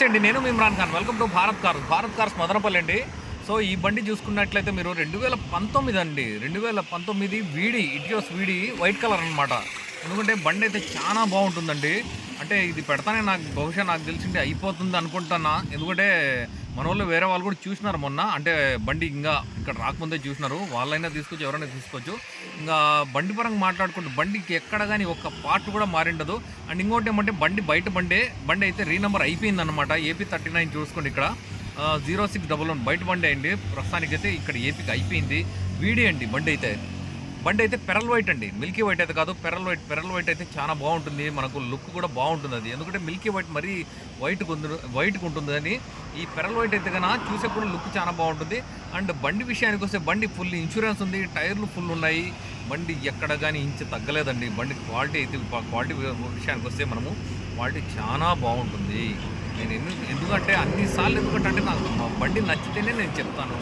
నమస్తే అండి, నేను మీ Imran Khan. Welcome to Bharat cars Madanapalle అండి. సో ఈ బండి చూసుకున్నట్లయితే మీరు 2019 అండి, 2019 ఇటియోస్ వీడి వైట్ కలర్ అనమాట. ఎందుకంటే బండి అయితే చాలా బాగుంటుందండి. అంటే ఇది పెడతానే బహుశా నాకు తెలిసింటే అయిపోతుంది అనుకుంటున్నా. ఎందుకంటే మన వాళ్ళు వేరే వాళ్ళు కూడా చూసినారు మొన్న, అంటే బండి ఇంకా ఇక్కడ రాకముందే చూసినారు. వాళ్ళైనా తీసుకోవచ్చు, ఎవరైనా తీసుకోవచ్చు. ఇంకా బండి పరంగా మాట్లాడుకుంటూ బండికి ఎక్కడ కానీ ఒక్క పార్ట్ కూడా మారిండదు. అండ్ ఇంకోటి ఏమంటే బండి అయితే రీనంబర్ అయిపోయింది అనమాట. ఏపీ 39 చూసుకోండి, ఇక్కడ 0611 బయట బండి అయింది. ప్రస్తుతానికైతే ఇక్కడ ఏపీకి అయిపోయింది. వీడి అండి బండి అయితే పెరల్ వైట్ అండి, మిల్కీ వైట్ అయితే కాదు, పెరల్ వైట్ అయితే చాలా బాగుంటుంది. మనకు లుక్ కూడా బాగుంటుంది అది. ఎందుకంటే మిల్కీ వైట్ మరీ వైట్కి ఉంటుంది అని, ఈ పెరల్ వైట్ అయితే కన్నా చూసే కూడా లుక్ చాలా బాగుంటుంది. అండ్ బండి విషయానికి వస్తే బండి ఫుల్ ఇన్సూరెన్స్ ఉంది, టైర్లు ఫుల్ ఉన్నాయి. బండి ఎక్కడ కానీ ఇంచు తగ్గలేదండి. బండి క్వాలిటీ విషయానికి వస్తే మనము క్వాలిటీ చాలా బాగుంటుంది. నేను ఎందుకంటే అన్నిసార్లు అంటే నాకు బండి నచ్చితేనే నేను చెప్తాను.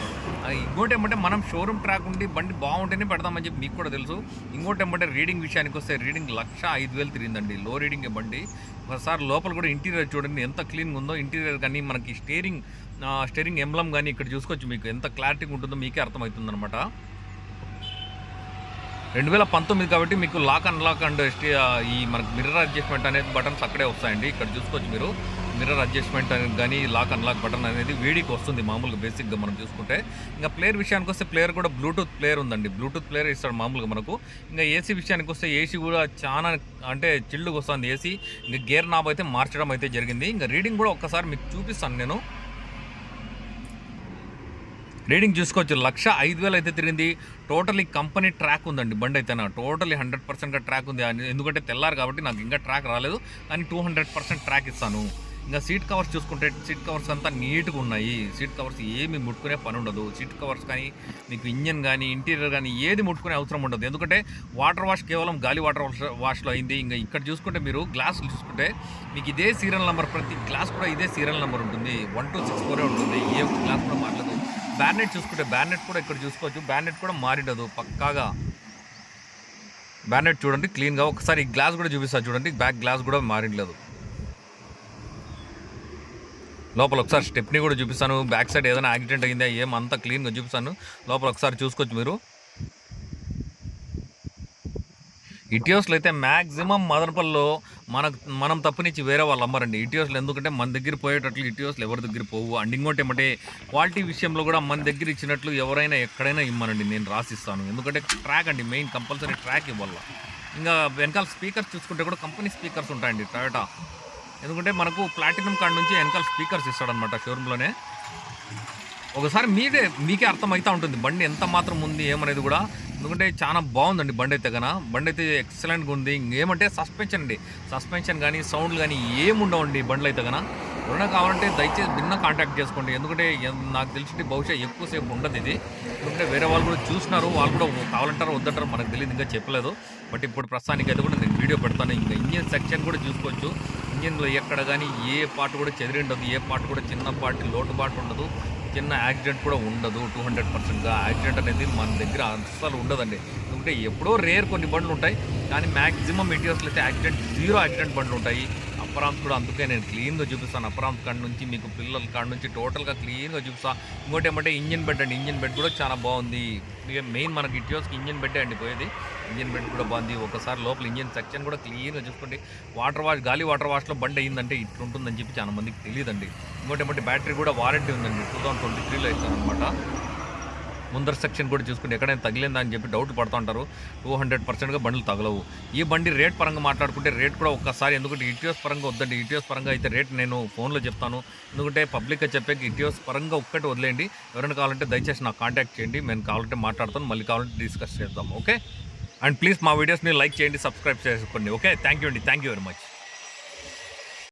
ఇంకోటి ఏమంటే మనం షోరూమ్ ట్రాక్ ఉండి బండి బాగుంటేనే పెడదామని చెప్పి మీకు కూడా తెలుసు. ఇంకోటి ఏమంటే రీడింగ్ విషయానికి వస్తే రీడింగ్ 1,05,000 తిరిగిందండి. లో రీడింగ్ బండి. ఒకసారి లోపల కూడా ఇంటీరియర్ చూడండి ఎంత క్లీన్గా ఉందో. ఇంటీరియర్ కానీ మనకి స్టీరింగ్ ఎంబ్లమ్ కానీ ఇక్కడ చూసుకోవచ్చు, మీకు ఎంత క్లారిటీగా ఉంటుందో మీకే అర్థమవుతుంది అనమాట. 2019 కాబట్టి మీకు లాక్ అండ్ ఈ మనకు మిర్రర్ అడ్జస్ట్మెంట్ అనేది బటన్స్ అక్కడే వస్తాయండి. ఇక్కడ చూసుకోవచ్చు మీరు, మిర్రర్ అడ్జస్ట్మెంట్ అనేది కానీ లాక్ అన్లాక్ బటన్ అనేది వీడికి వస్తుంది మామూలుగా బేసిక్గా మనం చూసుకుంటే. ఇంకా ప్లేయర్ విషయానికి వస్తే ప్లేయర్ కూడా బ్లూటూత్ ప్లేయర్ ఉందండి, బ్లూటూత్ ప్లేయర్ ఇస్తాడు మామూలుగా మనకు. ఇంకా ఏసీ విషయానికి వస్తే ఏసీ కూడా చాలా అంటే చిల్లుగా వస్తుంది ఏసీ. ఇంకా గేర్ నాబ్ అయితే మార్చడం అయితే జరిగింది. ఇంకా రీడింగ్ కూడా ఒక్కసారి మీకు చూపిస్తాను నేను. రీడింగ్ చూసుకోవచ్చు, 1,05,000 అయితే తిరిగింది. టోటలీ కంపెనీ ట్రాక్ ఉందండి బండి అయితే. టోటలీ 100%గా ట్రాక్ ఉంది. ఎందుకంటే తెల్లారు కాబట్టి నాకు ఇంకా ట్రాక్ రాలేదు, కానీ 200% ట్రాక్ ఇస్తాను. ఇంకా సీట్ కవర్స్ చూసుకుంటే సీట్ కవర్స్ అంతా నీట్గా ఉన్నాయి. సీట్ కవర్స్ ఏమి ముట్టుకునే పని ఉండదు. సీట్ కవర్స్ కానీ మీకు ఇంజన్ కానీ ఇంటీరియర్ కానీ ఏది ముట్టుకునే అవసరం ఉండదు. ఎందుకంటే వాటర్ వాష్ కేవలం గాలి వాటర్ వాష్లో అయింది. ఇంకా ఇక్కడ చూసుకుంటే మీరు గ్లాసులు చూసుకుంటే మీకు ఇదే సీరియల్ నెంబర్, ప్రతి గ్లాస్ కూడా ఇదే సీరియల్ నెంబర్ ఉంటుంది. 1264 ఉంటుంది, ఏ గ్లాస్ కూడా మారలేదు. బ్యానెట్ చూసుకుంటే బ్యానెట్ కూడా ఇక్కడ చూసుకోవచ్చు, బ్యానెట్ కూడా మారిండదు పక్కాగా. బ్యానెట్ చూడండి క్లీన్గా. ఒకసారి ఈ గ్లాస్ కూడా చూపిస్తారు చూడండి, బ్యాక్ గ్లాస్ కూడా మారిండలేదు. లోపల ఒకసారి స్టెప్ని కూడా చూపిస్తాను. బ్యాక్ సైడ్ ఏదైనా యాక్సిడెంట్ అయిందా ఏమంతా క్లీన్గా చూపిస్తాను. లోపల ఒకసారి చూసుకోవచ్చు మీరు. ఇటియోస్లో అయితే మ్యాక్సిమం మదనపల్లిలో మనం తప్పనిచ్చి వేరే వాళ్ళు అమ్మారండి ఇటియోస్లు. ఎందుకంటే మన దగ్గర పోయేటట్లు ఇటియోస్లు ఎవరి దగ్గర పోవు. అండ్ ఇంకోటి ఏమంటే క్వాలిటీ విషయంలో కూడా మన దగ్గర ఇచ్చినట్లు ఎవరైనా ఎక్కడైనా ఇమ్మనండి, నేను రాసిస్తాను. ఎందుకంటే ట్రాక్ అండి మెయిన్, కంపల్సరీ ట్రాక్ ఇవ్వాలి. ఇంకా వెనకాల స్పీకర్స్ చూసుకుంటే కూడా కంపెనీ స్పీకర్స్ ఉంటాయండి టయోటా. ఎందుకంటే మనకు ప్లాటినం కార్డ్ నుంచి వెనకాల స్పీకర్స్ ఇస్తాడనమాట షోరూంలోనే. ఒకసారి మీకే అర్థమవుతూ ఉంటుంది బండి ఎంత మాత్రం ఉంది ఏమనేది కూడా. ఎందుకంటే చాలా బాగుందండి బండి అయితే బండి అయితే ఎక్సలెంట్గా ఉంది. ఇంకేమంటే సస్పెన్షన్ కానీ సౌండ్లు కానీ ఏముండవండి బండ్లు అయితే ఎవరైనా కావాలంటే దయచేసి భిన్న కాంటాక్ట్ చేసుకోండి. ఎందుకంటే నాకు తెలిసి బహుశా ఎక్కువసేపు ఉండదు ఇది. ఎందుకంటే వేరే వాళ్ళు కూడా చూసినారు, వాళ్ళు కూడా కావాలంటారో వద్దంటారో మనకు తెలియదు, ఇంకా చెప్పలేదు. బట్ ఇప్పుడు ప్రస్తుతానికి అయితే కూడా నేను వీడియో పెడతాను. ఇంకా ఇంజిన్ సెక్షన్ కూడా చూసుకోవచ్చు. ఇంజిన్లో ఎక్కడ కానీ ఏ పార్ట్ కూడా చెదిరిండదు, ఏ పార్ట్ కూడా చిన్న పార్ట్ లోటుబాటు ఉండదు, చిన్న యాక్సిడెంట్ కూడా ఉండదు. 200%గా యాక్సిడెంట్ అనేది మన దగ్గర అస్సలు ఉండదండి. ఎందుకంటే ఎప్పుడో రేర్ కొన్ని బండ్లు ఉంటాయి, కానీ మ్యాక్సిమం ఇటియోస్లో అయితే జీరో యాక్సిడెంట్ బండ్లు ఉంటాయి. అప్పరామ్స్ కూడా అందుకే నేను క్లీన్గా చూపిస్తాను. అప్పరామ్స్ కాడ నుంచి మీకు పిల్లల కాడ నుంచి టోటల్గా క్లీన్గా చూపిస్తాను. ఇంకోటి ఏమంటే ఇంజిన్ బెడ్ అండి, ఇంజిన్ బెడ్ కూడా చాలా బాగుంది. మెయిన్ మనకి ఇటియోస్కి ఇంజిన్ బెడ్డే అండి పోయేది. ఇంజిన్ బెడ్ కూడా బాగుంది. ఒకసారి లోపల ఇంజిన్ సెక్షన్ కూడా క్లీన్గా చూసుకోండి. గాలి వాటర్ వాష్లో బండి అయిందంటే ఇట్లుంటుందని చెప్పి చాలా మందికి తెలియదండి. ఇంకోటి ఏమంటే బ్యాటరీ కూడా వారంటీ ఉందండి, 2023లో ఇస్తానమాట. ముందర సెక్షన్ కూడా చూసుకుంటే ఎక్కడైనా తగిలిందా అని చెప్పి డౌట్ పడుతూ ఉంటారు. 200%గా బండ్లు తగలవు. ఈ బండి రేట్ పరంగా మాట్లాడుకుంటే రేట్ కూడా ఒక్కసారి, ఎందుకంటే ఇటియోస్ పరంగా వద్దండి. ఇటియోస్ పరంగా అయితే రేట్ నేను ఫోన్లో చెప్తాను. ఎందుకంటే పబ్లిక్గా చెప్పే ఇటియోస్ పరంగా ఒక్కటి వదిలేయండి. ఎవరైనా కావాలంటే దయచేసి నాకు కాంటాక్ట్ చేయండి, నేను కావాలంటే మాట్లాడతాను, మళ్ళీ కావాలంటే డిస్కస్ చేద్దాం. ఓకే. అండ్ ప్లీజ్ మా వీడియోస్ని లైక్ చేయండి, సబ్స్క్రైబ్ చేసుకోండి. ఓకే, థ్యాంక్ యూ అండి, థ్యాంక్ యూ వెరీ మచ్.